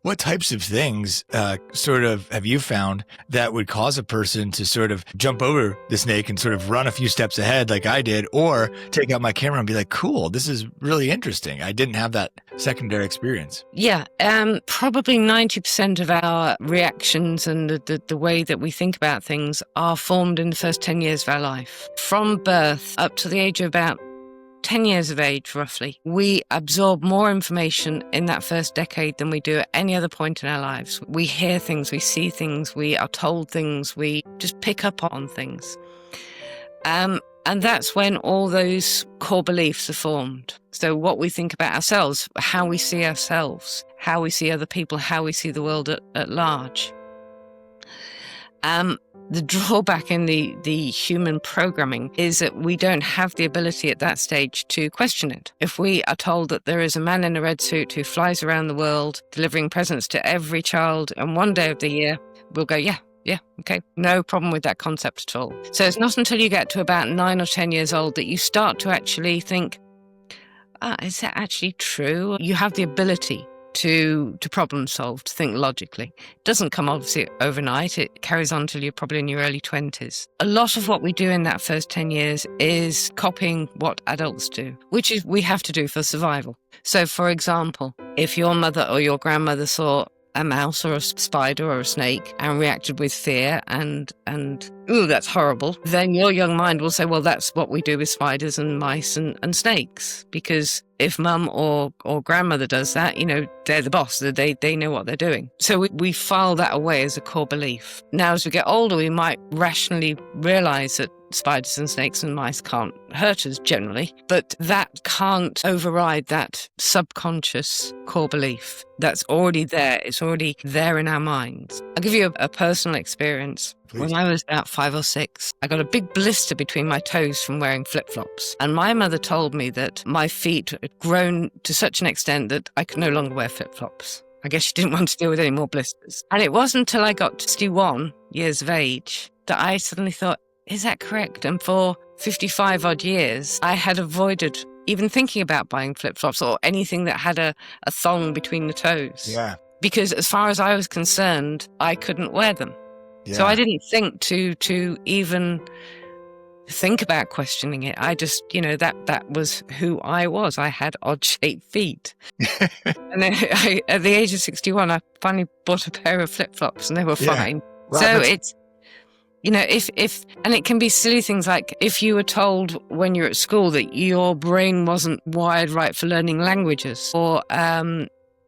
What types of things sort of have you found that would cause a person to sort of jump over the snake and sort of run a few steps ahead like I did, or take out my camera and be like, cool, this is really interesting. I didn't have that secondary experience. Yeah, probably 90% of our reactions and the way that we think about things are formed in the first 10 years of our life. From birth up to the age of about 10 years of age, roughly, we absorb more information in that first decade than we do at any other point in our lives. We hear things, we see things, we are told things, we just pick up on things. And that's when all those core beliefs are formed. So what we think about ourselves, how we see ourselves, how we see other people, how we see the world at large. The drawback in the human programming is that we don't have the ability at that stage to question it. If we are told that there is a man in a red suit who flies around the world delivering presents to every child on one day of the year, we'll go, yeah, okay, no problem with that concept at all. So it's not until you get to about 9 or 10 years old that you start to actually think, is that actually true? You have the ability to problem solve, to think logically. It doesn't come obviously overnight. It carries on till you're probably in your early 20s. A lot of what we do in that first 10 years is copying what adults do, which is we have to do for survival. So for example, if your mother or your grandmother saw a mouse or a spider or a snake and reacted with fear and ooh, that's horrible, then your young mind will say, well, that's what we do with spiders and mice and snakes. Because if mum or grandmother does that, they're the boss. They know what they're doing. So we file that away as a core belief. Now, as we get older, we might rationally realize that spiders and snakes and mice can't hurt us generally, but that can't override that subconscious core belief that's already there. It's already there in our minds. I'll give you a personal experience. Please. When I was about 5 or 6, I got a big blister between my toes from wearing flip-flops. And my mother told me that my feet had grown to such an extent that I could no longer wear flip-flops. I guess she didn't want to deal with any more blisters. And it wasn't until I got 61 years of age that I suddenly thought, is that correct? And for 55 odd years, I had avoided even thinking about buying flip-flops or anything that had a thong between the toes. Yeah. Because as far as I was concerned, I couldn't wear them. Yeah. So I didn't think to even think about questioning it. I just, that was who I was. I had odd-shaped feet. And then at the age of 61, I finally bought a pair of flip-flops and they were fine. Well, so it's, if and it can be silly things like if you were told when you're at school that your brain wasn't wired right for learning languages, or,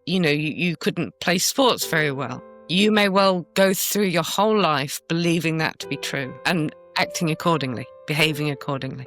you couldn't play sports very well. You may well go through your whole life believing that to be true and acting accordingly, behaving accordingly.